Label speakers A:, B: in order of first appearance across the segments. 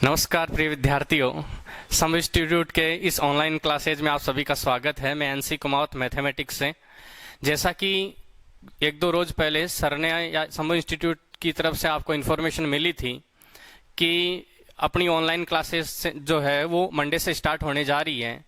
A: नमस्कार प्रिय विद्यार्थियों, सम इंस्टीट्यूट के इस ऑनलाइन क्लासेज में आप सभी का स्वागत है। मैं एनसी कुमावत मैथमेटिक्स से। जैसा कि एक दो रोज पहले सर ने या सम इंस्टीट्यूट की तरफ से आपको इन्फॉर्मेशन मिली थी कि अपनी ऑनलाइन क्लासेस जो है वो मंडे से स्टार्ट होने जा रही है।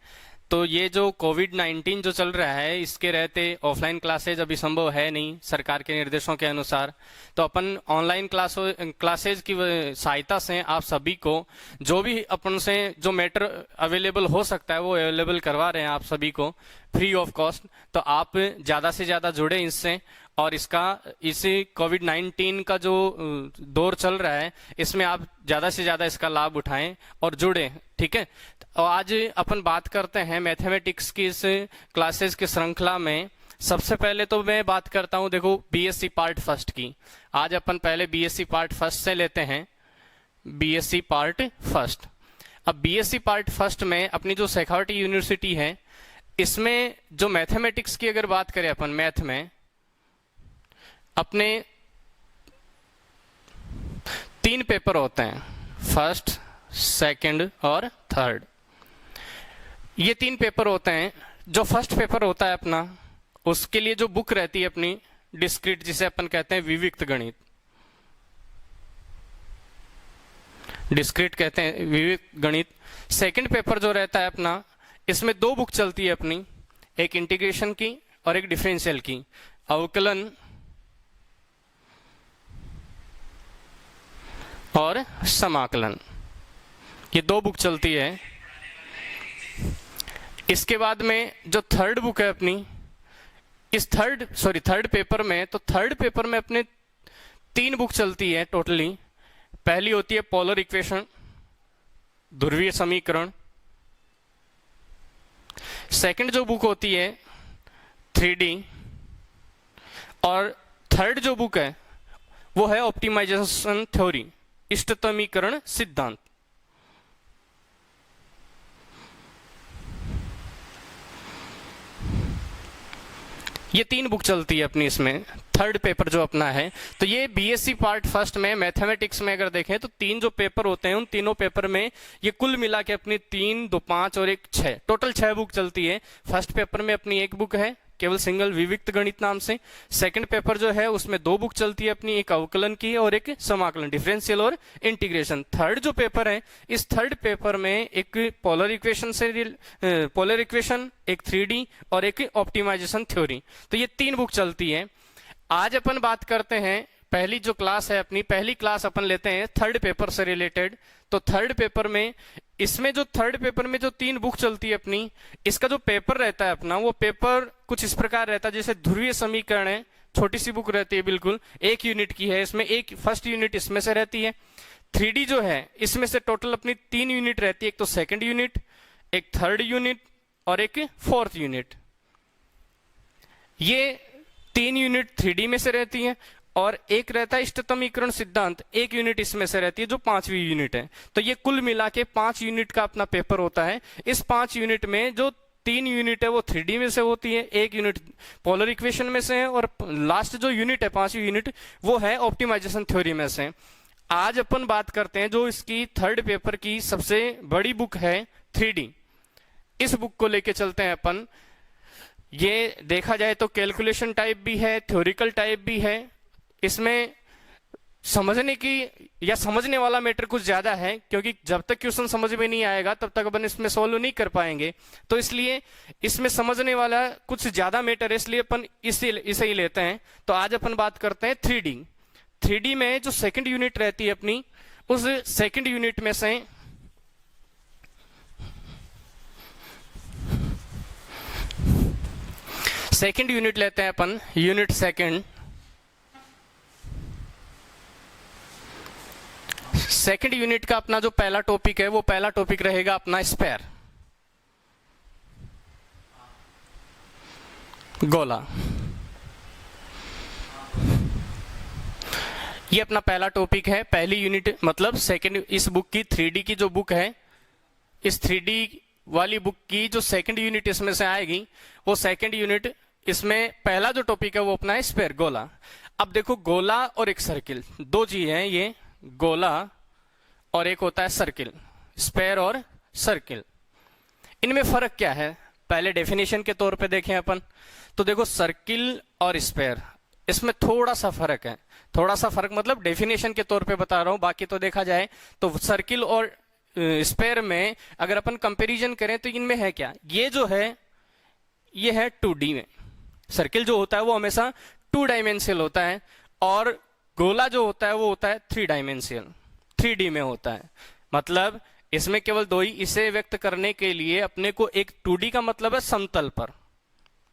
A: तो ये जो कोविड-19 जो चल रहा है, इसके रहते ऑफलाइन क्लासेज अभी संभव है नहीं सरकार के निर्देशों के अनुसार। तो अपन ऑनलाइन क्लासेज की सहायता से आप सभी को जो भी अपन से जो मैटर अवेलेबल हो सकता है वो अवेलेबल करवा रहे हैं आप सभी को फ्री ऑफ कॉस्ट। तो आप ज़्यादा से ज़्यादा जुड़े इससे, और इसी कोविड-19 का जो दौर चल रहा है इसमें आप ज़्यादा से ज़्यादा इसका लाभ उठाएं और जुड़ें, ठीक है। और आज अपन बात करते हैं मैथमेटिक्स की इस क्लासेस की श्रृंखला में। सबसे पहले तो मैं बात करता हूं, देखो, बीएससी पार्ट फर्स्ट की। आज अपन पहले बीएससी पार्ट फर्स्ट से लेते हैं, बीएससी पार्ट फर्स्ट। अब बीएससी पार्ट फर्स्ट में अपनी जो शेखावटी यूनिवर्सिटी है, इसमें जो मैथमेटिक्स की अगर बात करें अपन, मैथ में अपने 3 पेपर होते हैं, फर्स्ट, सेकंड और थर्ड। ये 3 पेपर होते हैं। जो फर्स्ट पेपर होता है अपना, उसके लिए जो बुक रहती है अपनी डिस्क्रीट, जिसे अपन कहते हैं विविक्त गणित, डिस्क्रीट कहते हैं विविक्त गणित। सेकंड पेपर जो रहता है अपना, इसमें 2 बुक चलती है अपनी, एक इंटीग्रेशन की और एक डिफरेंशियल की, अवकलन और समाकलन। ये 2 बुक चलती है। इसके बाद में जो थर्ड बुक है अपनी, इस थर्ड पेपर में, तो थर्ड पेपर में अपने 3 बुक चलती है टोटली। पहली होती है पोलर इक्वेशन, ध्रुवीय समीकरण। सेकंड जो बुक होती है 3D, और थर्ड जो बुक है वो है ऑप्टिमाइजेशन थ्योरी, इष्टतमीकरण सिद्धांत। ये 3 बुक चलती है अपनी इसमें, थर्ड पेपर जो अपना है। तो ये बीएससी पार्ट फर्स्ट में मैथमेटिक्स में अगर देखें तो 3 जो पेपर होते हैं, उन तीनों पेपर में ये कुल मिला के अपनी 3, 2, 5 और 1, 6, टोटल 6 बुक चलती है। फर्स्ट पेपर में अपनी 1 बुक है केवल सिंगल विविक्त गणित नाम से। सेकंड पेपर जो है उसमें 2 बुक चलती है अपनी, एक अवकलन की और एक समाकलन, डिफरेंशियल और इंटीग्रेशन। थर्ड जो पेपर है, इस थर्ड पेपर में एक पोलर इक्वेशन, एक 3D और एक ऑप्टिमाइजेशन थ्योरी। तो ये 3 बुक चलती है। आज अपन बात करते हैं, पहली जो क्लास है अपनी, पहली क्लास अपन लेते हैं थर्ड पेपर से रिलेटेड। तो थर्ड पेपर में, इसमें जो थर्ड पेपर में जो 3 बुक चलती है अपनी, इसका जो पेपर रहता है अपना, वो पेपर कुछ इस प्रकार रहता है जैसे ध्रुवीय समीकरण है, छोटी सी बुक रहती है, बिल्कुल 1 यूनिट की है। इसमें एक फर्स्ट यूनिट इसमें से रहती है। 3D जो है इसमें से टोटल अपनी 3 यूनिट रहती है, एक तो सेकेंड यूनिट, एक थर्ड यूनिट और एक फोर्थ यूनिट। ये 3 यूनिट 3D में से रहती है, और एक रहता है इष्टतमीकरण सिद्धांत, 1 यूनिट इसमें से रहती है जो 5वीं यूनिट है। तो ये कुल मिला के 5 यूनिट का अपना पेपर होता है। इस 5 यूनिट में जो 3 यूनिट है वो 3D में से होती है, 1 यूनिट पोलर इक्वेशन में से है, और लास्ट जो यूनिट है 5वीं यूनिट, वो है ऑप्टिमाइजेशन थ्योरी में से। आज अपन बात करते हैं जो इसकी थर्ड पेपर की सबसे बड़ी बुक है 3D। इस बुक को लेके चलते हैं अपन। ये देखा जाए तो कैलकुलेशन टाइप भी है, थ्योरिकल टाइप भी है। इसमें समझने की या समझने वाला मैटर कुछ ज्यादा है, क्योंकि जब तक क्वेश्चन समझ में नहीं आएगा तब तक अपन इसमें सॉल्व नहीं कर पाएंगे। तो इसलिए इसमें समझने वाला कुछ ज्यादा मैटर है, इसलिए अपन इसे ही लेते हैं। तो आज अपन बात करते हैं 3D। 3D में जो सेकंड यूनिट रहती है अपनी, उस सेकंड यूनिट में से सेकंड यूनिट लेते हैं अपन, यूनिट सेकंड। सेकंड यूनिट का अपना जो पहला टॉपिक है, वो पहला टॉपिक रहेगा अपना स्फीयर, गोला। ये अपना पहला टॉपिक है, पहली यूनिट, मतलब सेकंड। इस बुक की 3D की जो बुक है, इस 3D वाली बुक की जो सेकंड यूनिट इसमें से आएगी, वो सेकंड यूनिट, इसमें पहला जो टॉपिक है वो अपना है स्फीयर, गोला। अब देखो, गोला और एक सर्किल, 2 चीज है ये, गोला और एक होता है सर्किल, स्फेयर और सर्किल। इनमें फर्क क्या है, पहले डेफिनेशन के तौर पे देखें अपन तो देखो सर्किल और स्फेयर इसमें थोड़ा सा फर्क है। थोड़ा सा फर्क मतलब डेफिनेशन के तौर पे बता रहा हूं, बाकी तो देखा जाए तो सर्किल और स्फेयर में अगर अपन कंपैरिजन करें तो इनमें है क्या, ये जो है ये है 2D में। सर्किल जो होता है वो हमेशा 2 डायमेंशनल होता है और गोला जो होता है वो होता है 3 डायमेंशनल, 3D में होता है। मतलब इसमें केवल दो ही, इसे व्यक्त करने के लिए अपने को एक 2D का मतलब है समतल पर,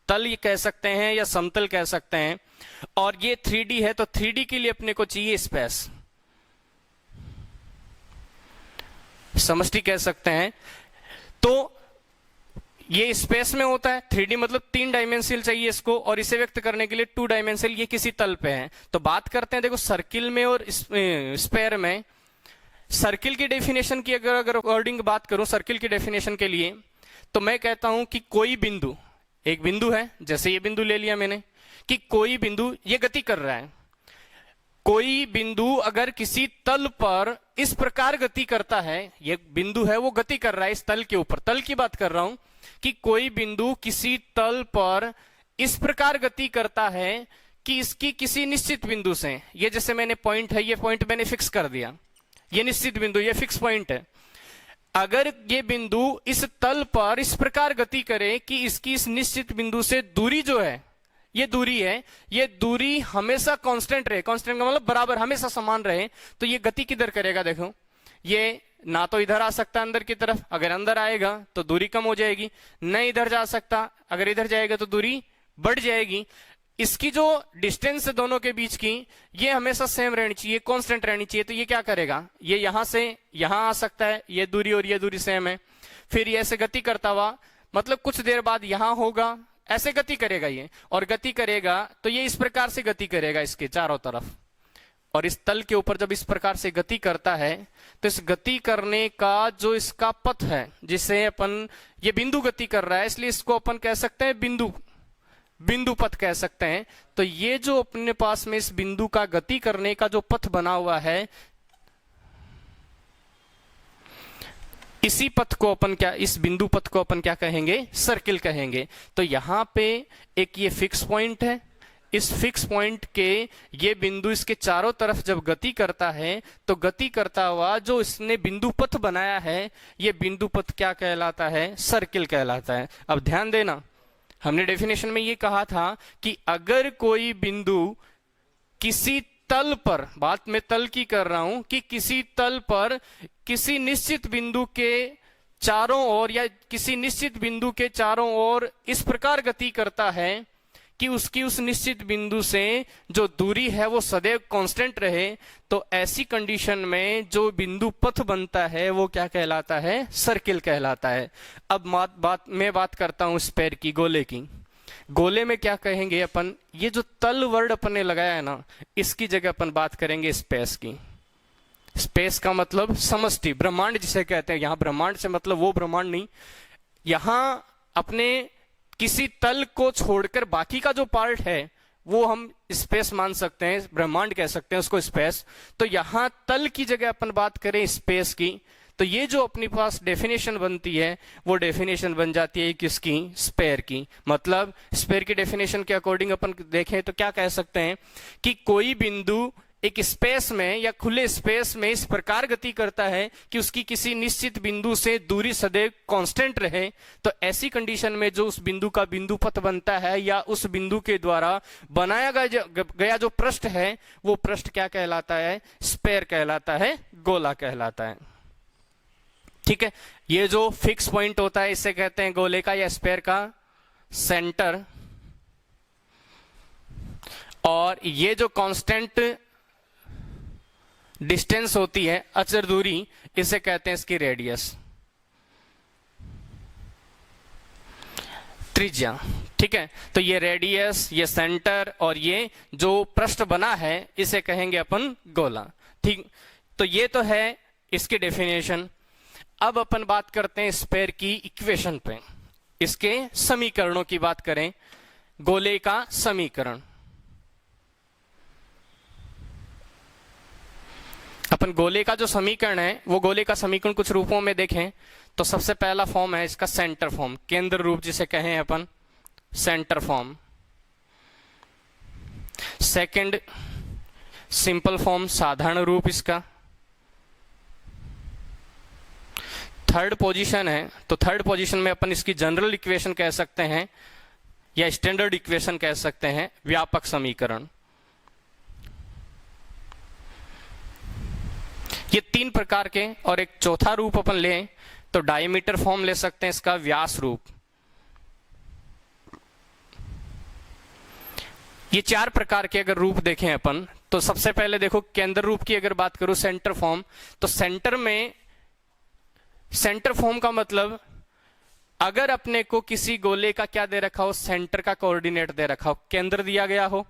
A: तल ये कह सकते हैं या समतल कह सकते हैं, और ये 3D है तो 3D के लिए अपने को चाहिए स्पेस, समष्टि कह सकते हैं। तो ये स्पेस में होता है, 3D मतलब 3 डायमेंशनल चाहिए इसको, और इसे व्यक्त करने के लिए 2 डायमेंशनल, ये किसी तल पे है। तो बात करते हैं देखो सर्किल में और स्फेयर में। सर्किल की डेफिनेशन की अगर अकॉर्डिंग बात करूं सर्किल की डेफिनेशन के लिए, तो मैं कहता हूं कि कोई बिंदु, एक बिंदु है, जैसे ये बिंदु ले लिया मैंने, कि कोई बिंदु ये गति कर रहा है, कोई बिंदु अगर किसी तल पर इस प्रकार गति करता है, ये बिंदु है वो गति कर रहा है इस तल के ऊपर, तल की बात कर रहा हूं, कि कोई बिंदु किसी तल पर इस प्रकार गति करता है कि इसकी किसी निश्चित बिंदु से, ये जैसे मैंने पॉइंट है, ये पॉइंट मैंने फिक्स कर दिया, ये निश्चित बिंदु, ये फिक्स पॉइंट है। अगर ये बिंदु इस तल पर इस प्रकार गति करे कि इसकी इस निश्चित बिंदु से दूरी जो है, ये दूरी है, ये दूरी हमेशा कांस्टेंट रहे, कांस्टेंट का मतलब बराबर, हमेशा समान रहे, तो ये गति किधर करेगा, देखो ये ना तो इधर आ सकता अंदर की तरफ, अगर अंदर आएगा तो दूरी कम हो जाएगी, न इधर जा सकता, अगर इधर जाएगा तो दूरी बढ़ जाएगी। इसकी जो डिस्टेंस है दोनों के बीच की, ये हमेशा सेम रहनी चाहिए, कांस्टेंट रहनी चाहिए। तो ये क्या करेगा, ये यहां से यहां आ सकता है, ये दूरी और ये दूरी सेम है, फिर ये ऐसे गति करता हुआ, मतलब कुछ देर बाद यहां होगा, ऐसे गति करेगा ये, और गति करेगा तो ये इस प्रकार से गति करेगा इसके चारों तरफ, और इस तल के ऊपर जब इस प्रकार से गति करता है तो इस गति करने का जो इसका पथ है, जिसे अपन, ये बिंदु गति कर रहा है इसलिए इसको अपन कह सकते हैं बिंदु पथ कह सकते हैं। तो ये जो अपने पास में इस बिंदु का गति करने का जो पथ बना हुआ है, इसी पथ को अपन क्या, इस बिंदु पथ को अपन क्या कहेंगे, सर्किल कहेंगे। तो यहां पे एक ये फिक्स पॉइंट है, इस फिक्स पॉइंट के ये बिंदु इसके चारों तरफ जब गति करता है तो गति करता हुआ जो इसने बिंदु पथ बनाया है, ये बिंदु पथ क्या कहलाता है, सर्किल कहलाता है। अब ध्यान देना, हमने डेफिनेशन में ये कहा था कि अगर कोई बिंदु किसी तल पर, बात मैं तल की कर रहा हूं, कि किसी तल पर किसी निश्चित बिंदु के चारों ओर या किसी निश्चित बिंदु के चारों ओर इस प्रकार गति करता है कि उसकी उस निश्चित बिंदु से जो दूरी है वो सदैव कांस्टेंट रहे, तो ऐसी कंडीशन में जो बिंदु पथ बनता है वो क्या कहलाता है, सर्किल कहलाता है। अब मैं बात करता हूं स्फेयर की, गोले की। गोले में क्या कहेंगे अपन, ये जो तल वर्ड अपन ने लगाया है ना, इसकी जगह अपन बात करेंगे स्पेस की। स्पेस का मतलब समष्टि, ब्रह्मांड जिसे कहते हैं। यहां ब्रह्मांड से मतलब वो ब्रह्मांड नहीं, यहां अपने किसी तल को छोड़कर बाकी का जो पार्ट है वो हम स्पेस मान सकते हैं, ब्रह्मांड कह सकते हैं उसको स्पेस। तो यहां तल की जगह अपन बात करें स्पेस की, तो ये जो अपने पास डेफिनेशन बनती है वो डेफिनेशन बन जाती है किसकी, स्फेयर की। मतलब स्फेयर की डेफिनेशन के अकॉर्डिंग अपन देखें तो क्या कह सकते हैं कि कोई बिंदु एक स्पेस में या खुले स्पेस में इस प्रकार गति करता है कि उसकी किसी निश्चित बिंदु से दूरी सदैव कांस्टेंट रहे, तो ऐसी कंडीशन में जो उस बिंदु का बिंदु पथ बनता है या उस बिंदु के द्वारा बनाया गया जो पृष्ठ है वो पृष्ठ क्या कहलाता है, स्फेयर कहलाता है, गोला कहलाता है। ठीक है, ये जो फिक्स पॉइंट होता है इसे कहते हैं गोले का या स्फेयर का सेंटर, और ये जो कांस्टेंट डिस्टेंस होती है, अचर दूरी, इसे कहते हैं इसकी रेडियस, त्रिज्या। ठीक है, तो ये रेडियस, ये सेंटर और ये जो पृष्ठ बना है इसे कहेंगे अपन गोला। ठीक, तो ये तो है इसकी डेफिनेशन। अब अपन बात करते हैं स्फेयर की इक्वेशन पे, इसके समीकरणों की बात करें। गोले का समीकरण, अपन गोले का जो समीकरण है वो गोले का समीकरण कुछ रूपों में देखें तो सबसे पहला फॉर्म है इसका सेंटर फॉर्म, केंद्र रूप जिसे कहें अपन centre form. Second simple form, साधारण रूप इसका। थर्ड पोजीशन है तो थर्ड पोजीशन में अपन इसकी जनरल इक्वेशन कह सकते हैं या स्टैंडर्ड इक्वेशन कह सकते हैं, व्यापक समीकरण। ये तीन प्रकार के, और एक चौथा रूप अपन लें तो डायमीटर फॉर्म ले सकते हैं इसका, व्यास रूप। ये चार प्रकार के अगर रूप देखें अपन तो सबसे पहले देखो केंद्र रूप की अगर बात करूं, सेंटर फॉर्म, तो सेंटर में सेंटर फॉर्म का मतलब अगर अपने को किसी गोले का क्या दे रखा हो, सेंटर का कोऑर्डिनेट दे रखा हो, केंद्र दिया गया हो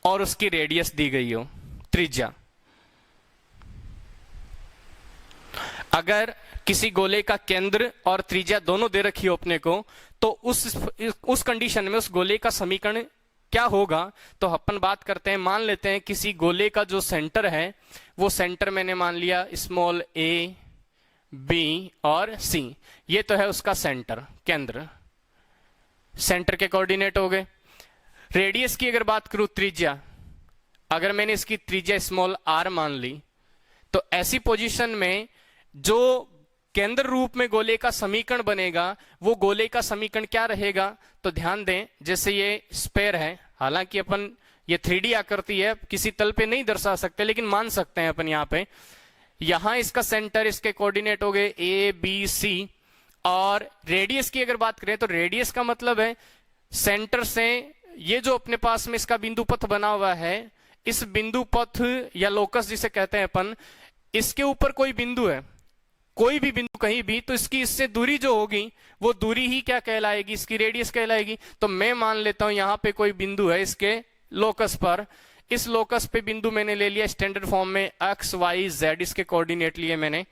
A: और उसकी रेडियस दी गई हो, त्रिज्या। अगर किसी गोले का केंद्र और त्रिज्या दोनों दे रखी हो अपने को, तो उस कंडीशन में उस गोले का समीकरण क्या होगा, तो अपन बात करते हैं, मान लेते हैं किसी गोले का जो सेंटर है वो सेंटर मैंने मान लिया स्मॉल ए, बी और सी, ये तो है उसका सेंटर, केंद्र, सेंटर के कोऑर्डिनेट हो गए। रेडियस की अगर बात करूं, त्रिज्या, अगर मैंने इसकी त्रिज्या स्मॉल आर मान ली तो ऐसी पोजीशन में जो केंद्र रूप में गोले का समीकरण बनेगा वो गोले का समीकरण क्या रहेगा, तो ध्यान दें जैसे ये स्फेयर है, हालांकि अपन ये 3D आकृति है, किसी तल पे नहीं दर्शा सकते लेकिन मान सकते हैं अपन यहाँ पे। यहां इसका सेंटर, इसके कोऑर्डिनेट हो गए ए बी सी, और रेडियस की अगर बात करें तो रेडियस का मतलब है सेंटर से ये जो अपने पास में इसका बिंदु पथ बना हुआ है, इस बिंदु पथ या लोकस जिसे कहते हैं अपन, इसके ऊपर कोई बिंदु है, कोई भी बिंदु कहीं भी, तो इसकी इससे दूरी जो होगी वो दूरी ही क्या कहलाएगी, इसकी रेडियस कहलाएगी। तो मैं मान लेता हूं यहां पे कोई बिंदु है इसके लोकस पर, इस लोकस पे बिंदु मैंने ले लिया स्टैंडर्ड फॉर्म में एक्स वाई जेड, इसके कोऑर्डिनेट लिए मैंने,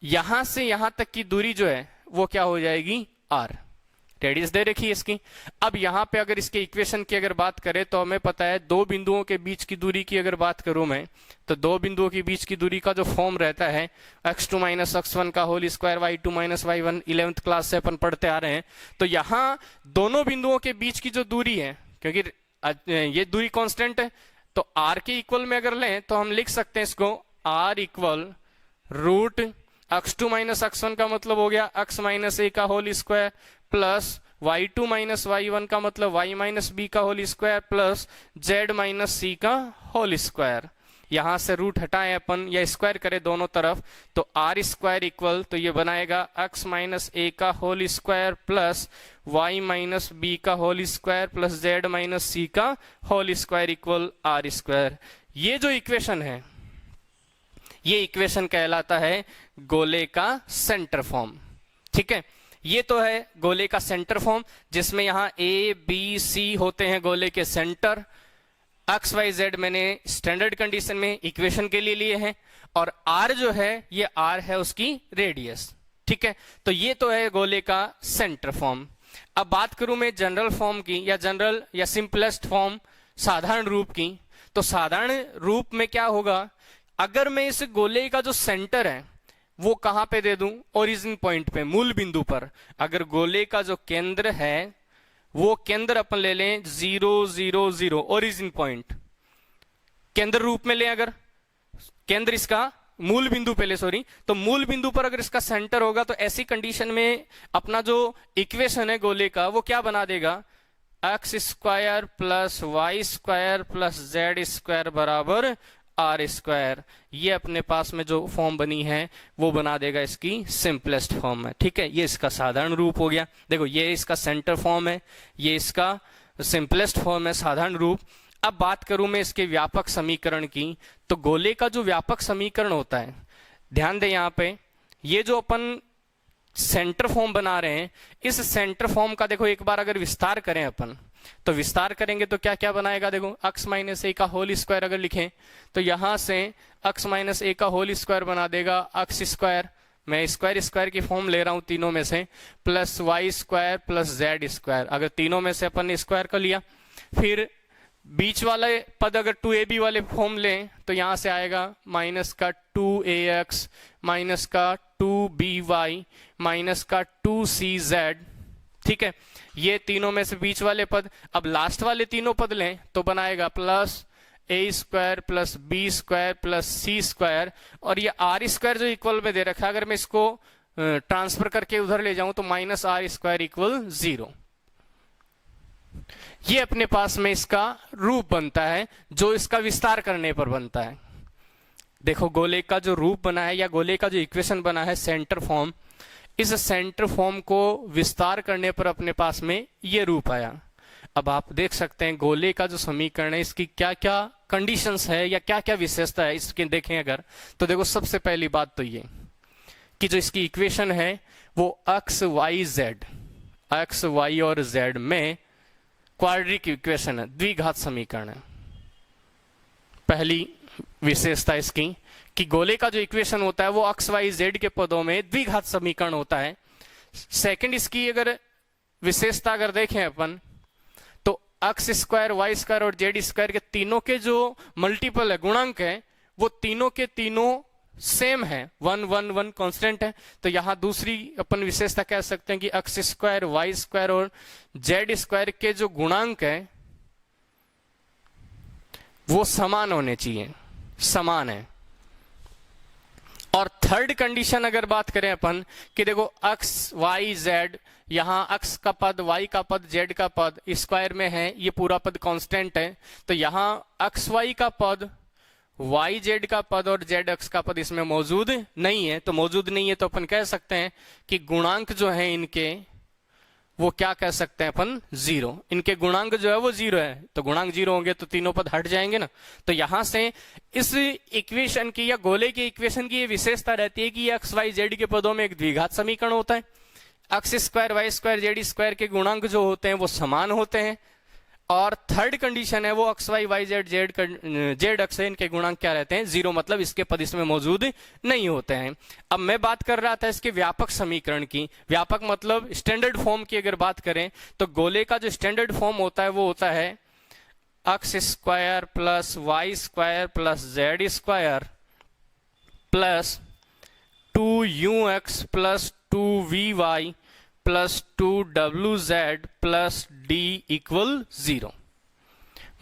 A: यहां से यहां तक की दूरी जो है वो क्या हो जाएगी, आर, रेडियस दे रखी है इसकी। अब यहां पे अगर इसके इक्वेशन की अगर बात करें तो हमें पता है दो बिंदुओं के बीच की दूरी की अगर बात करूं मैं, तो दो बिंदुओं के बीच की दूरी का जो फॉर्म रहता है x2 माइनस x1 का whole square y2 minus y1, 11th class से अपन पढ़ते आ रहे हैं। तो यहां दोनों बिंदुओं के बीच की जो दूरी है, क्योंकि ये दूरी कांस्टेंट है, तो r के इक्वल में अगर लें तो हम लिख सकते हैं इसको r equal root x2 minus x1 का मतलब हो गया x माइनस a का whole square, plus y2 minus y1 का मतलब y माइनस b का whole square, plus z minus c का होल स्क्वायर। यहां से रूट हटाएं अपन या स्क्वायर करें दोनों तरफ, तो आर स्क्वायर इक्वल, तो ये बनाएगा x माइनस a का whole square plus y minus b का whole square plus z minus c का whole square equal r square. ये जो इक्वेशन है ये इक्वेशन कहलाता है गोले का सेंटर फॉर्म। ठीक है, ये तो है गोले का सेंटर फॉर्म, जिसमें यहां ए बी सी होते हैं गोले के सेंटर, एक्स वाई जेड मैंने स्टैंडर्ड कंडीशन में इक्वेशन के लिए लिए हैं, और आर जो है ये आर है उसकी रेडियस। ठीक है, तो ये तो है गोले का सेंटर फॉर्म। अब बात करूं मैं जनरल फॉर्म की, या जनरल या सिंपलेस्ट फॉर्म, साधारण रूप की, तो साधारण रूप में क्या होगा, अगर मैं इस गोले का जो सेंटर है वो कहां पे दे दूं, ओरिजिन पॉइंट पे, मूल बिंदु पर। अगर गोले का जो केंद्र है वो केंद्र अपन ले लें 0 0 0, ओरिजिन पॉइंट केंद्र रूप में लें, अगर केंद्र इसका मूल बिंदु पे ले, सॉरी, तो मूल बिंदु पर अगर इसका सेंटर होगा तो ऐसी कंडीशन में अपना जो इक्वेशन है गोले का वो क्या बना देगा, x square plus y square plus z square बराबर आर स्क्वायर। ये अपने पास में जो फॉर्म बनी है वो बना देगा इसकी सिंपलेस्ट फॉर्म है। ठीक है, ये इसका साधारण रूप हो गया। देखो ये इसका सेंटर फॉर्म है, ये इसका सिंपलेस्ट फॉर्म है, साधारण रूप। अब बात करूं मैं इसके व्यापक समीकरण की, तो गोले का जो व्यापक समीकरण होता है, ध्यान दें यहाँ पे, ये जो अपन सेंटर फॉर्म बना रहे हैं, इस सेंटर फॉर्म का देखो एक बार अगर विस्तार करें अपन, तो विस्तार करेंगे तो क्या क्या बनाएगा, देखो x माइनस ए का होल स्क्वायर अगर लिखें तो यहां से x माइनस ए का होल स्क्वायर बना देगा x स्क्वायर, मैं स्क्वायर स्क्वायर की फॉर्म ले रहा हूं तीनों में से, plus y square plus z square, अगर तीनों में से अपन ने स्क्वायर कर लिया, फिर बीच वाले पद अगर 2ab वाले फॉर्म लें तो यहां से आएगा माइनस का 2ax माइनस का 2by माइनस का 2cz। ठीक है, ये तीनों में से बीच वाले पद। अब लास्ट वाले तीनों पद लें तो बनाएगा plus a square plus b square plus c square, और ये r स्क्वायर जो इक्वल में दे रखा है, अगर मैं इसको ट्रांसफर करके उधर ले जाऊं तो माइनस r स्क्वायर इक्वल 0। ये अपने पास में इसका रूप बनता है जो इसका विस्तार करने पर बनता है। देखो गोले का जो रूप बना है या गोले का जो इक्वेशन बना है सेंटर फॉर्म, इस सेंटर फॉर्म को विस्तार करने पर अपने पास में ये रूप आया। अब आप देख सकते हैं गोले का जो समीकरण है इसकी क्या क्या कंडीशंस है या क्या क्या विशेषता है इसके देखें अगर, तो देखो सबसे पहली बात तो ये कि जो इसकी इक्वेशन है वो एक्स वाई और जेड में क्वाड्रिक इक्वेशन है, द्विघात समीकरण है। पहली विशेषता इसकी कि गोले का जो इक्वेशन होता है वो एक्स वाई जेड के पदों में द्विघात समीकरण होता है। सेकंड इसकी अगर विशेषता अगर देखें अपन तो एक्स स्क्वायर वाई स्क्वायर और जेड स्क्वायर के तीनों के जो मल्टीपल है, गुणांक है, वो तीनों के तीनों सेम है, 1 1 1 कांस्टेंट है। तो यहां दूसरी अपन विशेषता कह सकते हैं कि एक्स स्क्वायर वाई स्क्वायर और जेड स्क्वायर के जो गुणांक है वो समान होने चाहिए, समान है। और थर्ड कंडीशन अगर बात करें अपन कि देखो एक्स वाई जेड, यहां एक्स का पद वाई का पद जेड का पद स्क्वायर में है, ये पूरा पद कांस्टेंट है, तो यहां एक्स वाई का पद वाई जेड का पद और जेड एक्स का पद इसमें मौजूद नहीं है। तो मौजूद नहीं है तो अपन कह सकते हैं कि गुणांक जो है इनके वो क्या कह सकते हैं अपन, 0। इनके गुणांक जो है वो 0 है, तो गुणांक 0 होंगे तो तीनों पद हट जाएंगे ना। तो यहां से इस इक्वेशन की या गोले के इक्वेशन की ये विशेषता रहती है कि एक्स वाई जेड के पदों में एक द्विघात समीकरण होता है। X square y square z square के गुणांक जो होते हैं वो समान होते हैं। और थर्ड कंडीशन है वो x y y z z x है, इनके गुणांक क्या रहते हैं, 0, मतलब इसके पद इसमें मौजूद नहीं होते हैं। अब मैं बात कर रहा था इसके व्यापक समीकरण की। व्यापक मतलब स्टैंडर्ड फॉर्म की अगर बात करें तो गोले का जो स्टैंडर्ड फॉर्म होता है वो होता है x square plus y square plus z square plus 2ux plus 2vy plus 2wz plus d equal 0।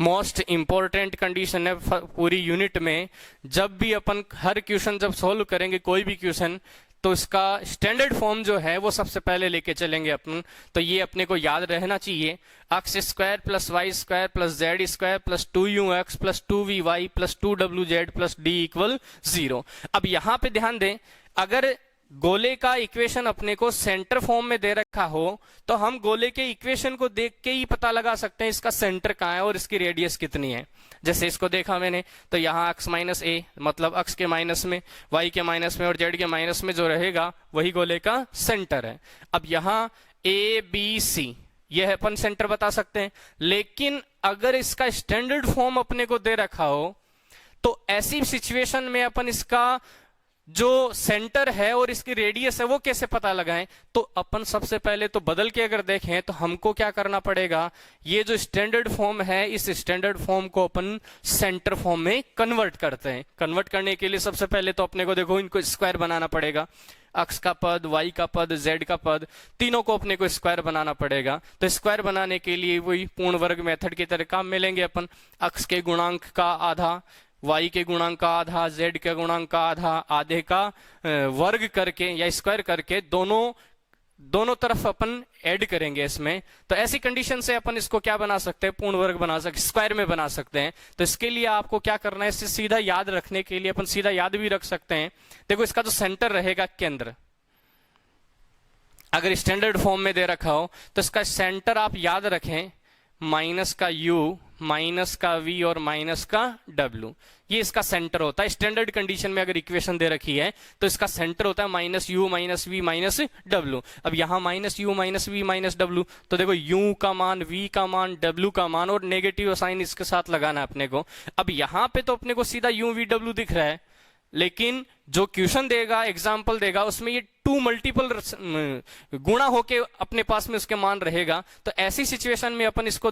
A: Most important condition है पूरी यूनिट में। जब भी अपन हर क्वेश्चन जब सोल्व करेंगे कोई भी क्वेश्चन, तो इसका स्टैंडर्ड फॉर्म जो है वो सबसे पहले लेके चलेंगे अपन। तो ये अपने को याद रहना चाहिए, x square plus y square plus z square plus 2ux plus 2vy plus 2wz plus d equal 0। अब यहां पे ध्यान दें, अगर गोले का इक्वेशन अपने को सेंटर फॉर्म में दे रखा हो तो हम गोले के इक्वेशन को देख के ही पता लगा सकते हैं इसका सेंटर कहाँ है और इसकी रेडियस कितनी है। जैसे इसको देखा मैंने तो यहाँ x माइनस ए, मतलब x के माइनस में, y के माइनस में और z के माइनस में जो रहेगा वही गोले का सेंटर है। अब यहाँ ए बी सी यह अपन सेंटर बता सकते हैं, लेकिन अगर इसका स्टैंडर्ड फॉर्म अपने को दे रखा हो तो ऐसी सिचुएशन में अपन इसका जो सेंटर है और इसकी रेडियस है वो कैसे पता लगाएं। तो अपन सबसे पहले तो बदल के अगर देखें तो हमको क्या करना पड़ेगा, ये जो स्टैंडर्ड फॉर्म है इस स्टैंडर्ड फॉर्म को अपन सेंटर फॉर्म में कन्वर्ट करते हैं। कन्वर्ट करने के लिए सबसे पहले तो अपने को देखो इनको स्क्वायर बनाना पड़ेगा, एक्स का पद वाई का पद जेड का पद तीनों को अपने को स्क्वायर बनाना पड़ेगा। तो स्क्वायर बनाने के लिए वही पूर्ण वर्ग मेथड की तरह काम में लेंगे अपन। एक्स के गुणांक का आधा, y के गुणांक का आधा, z के गुणांक का आधा, आधे का वर्ग करके या स्क्वायर करके दोनों तरफ अपन ऐड करेंगे इसमें। तो ऐसी कंडीशन से अपन इसको क्या बना सकते हैं, पूर्ण वर्ग बना सकते, स्क्वायर में बना सकते हैं। तो इसके लिए आपको क्या करना है, इससे सीधा याद रखने के लिए अपन सीधा याद भी रख सकते हैं। देखो इसका जो सेंटर रहेगा केंद्र, अगर स्टैंडर्ड फॉर्म में दे रखा हो तो इसका सेंटर आप याद रखें, माइनस का u माइनस का v और माइनस का w, ये इसका सेंटर होता है। स्टैंडर्ड कंडीशन में अगर इक्वेशन दे रखी है तो इसका सेंटर होता है minus u minus v minus w। अब यहां minus u minus v minus w, तो देखो u का मान, v का मान, w का मान और नेगेटिव साइन इसके साथ लगाना है अपने को। अब यहां पे तो अपने को सीधा u v w दिख रहा है, लेकिन जो क्वेश्चन देगा, एग्जाम्पल देगा, उसमें ये 2 मल्टीपल गुणा होके अपने पास में उसके मान रहेगा। तो ऐसी सिचुएशन में अपन इसको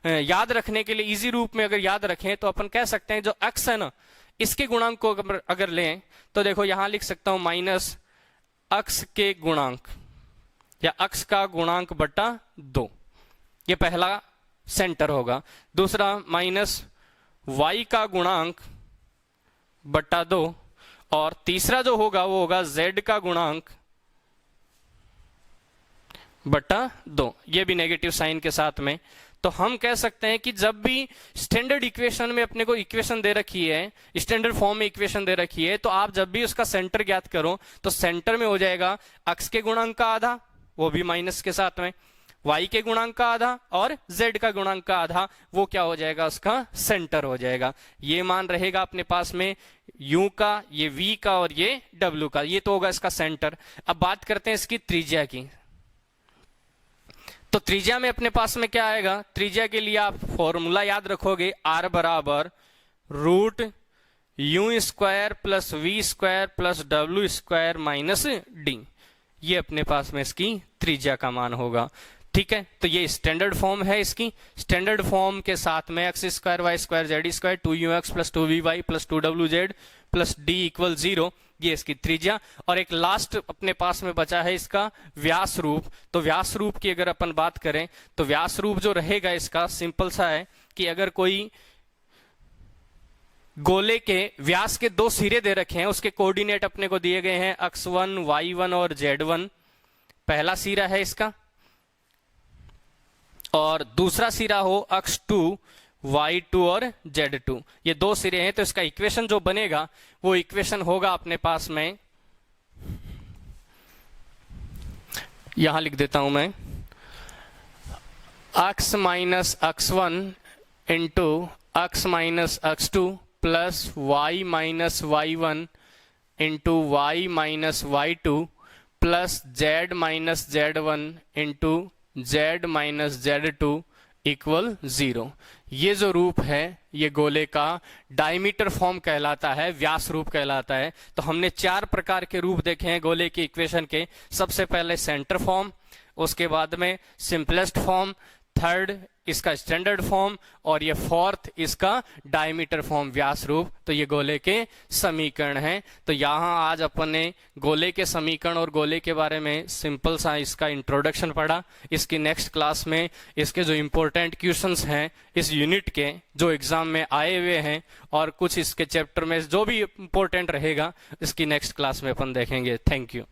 A: याद रखने के लिए इजी रूप में अगर याद रखें तो अपन कह सकते हैं जो x है ना, इसके गुणांक को अगर लें तो देखो यहां लिख सकता हूं माइनस x के गुणांक या x का गुणांक बटा 2, ये पहला सेंटर होगा। दूसरा माइनस y का गुणांक बटा 2, और तीसरा जो होगा वो होगा z का गुणांक बटा 2, ये भी नेगेटिव साइन के साथ में। तो हम कह सकते हैं कि जब भी स्टैंडर्ड इक्वेशन में अपने को इक्वेशन दे रखी है, स्टैंडर्ड फॉर्म में इक्वेशन दे रखी है, तो आप जब भी उसका सेंटर ज्ञात करो तो सेंटर में हो जाएगा x के गुणांक का आधा, वो भी माइनस के साथ में, y के गुणांक का आधा और z का गुणांक का आधा, वो क्या हो जाएगा, उसका सेंटर हो जाएगा। ये मान रहेगा अपने पास में u का, ये v का और ये w का, ये तो होगा इसका सेंटर। अब बात करते हैं इसकी त्रिज्या की। तो त्रिज्या में अपने पास में क्या आएगा, त्रिज्या के लिए आप फॉर्मूला याद रखोगे, r बराबर root u square plus v square plus डब्ल्यू स्क्वायर माइनस डी, ये अपने पास में इसकी त्रिज्या का मान होगा। ठीक है, तो ये स्टैंडर्ड फॉर्म है इसकी। स्टैंडर्ड फॉर्म के साथ में x square y square z square 2ux plus 2vy plus 2wz plus d equal 0, ये इसकी त्रिज्या। और एक लास्ट अपने पास में बचा है इसका व्यास रूप। तो व्यास रूप की अगर अपन बात करें तो व्यास रूप जो रहेगा इसका सिंपल सा है कि अगर कोई गोले के व्यास के 2 सिरे दे रखे हैं, उसके कोऑर्डिनेट अपने को दिए गए हैं x1 y1 और z1, पहला सिरा है इसका, और दूसरा सिरा हो x2 y2 और z2, ये 2 सिरे हैं। तो इसका इक्वेशन जो बनेगा वो इक्वेशन होगा अपने पास में, यहां लिख देता हूं मैं, x minus x1 into x minus x2 plus y minus y1 into y minus y2 plus z minus z1 into z minus z2 equal 0। ये जो रूप है ये गोले का डायमीटर फॉर्म कहलाता है, व्यास रूप कहलाता है। तो हमने 4 प्रकार के रूप देखे हैं गोले की इक्वेशन के। सबसे पहले सेंटर फॉर्म, उसके बाद में सिंपलेस्ट फॉर्म, थर्ड इसका स्टैंडर्ड फॉर्म, और ये फोर्थ इसका डायमीटर फॉर्म व्यास रूप। तो ये गोले के समीकरण हैं। तो यहाँ आज अपन ने गोले के समीकरण और गोले के बारे में सिंपल सा इसका इंट्रोडक्शन पढ़ा। इसकी नेक्स्ट क्लास में इसके जो इम्पोर्टेंट क्वेश्चंस हैं इस यूनिट के जो एग्जाम में आए हुए हैं और कुछ इसके चैप्टर में जो भी इम्पोर्टेंट रहेगा इसकी नेक्स्ट क्लास में अपन देखेंगे। Thank you.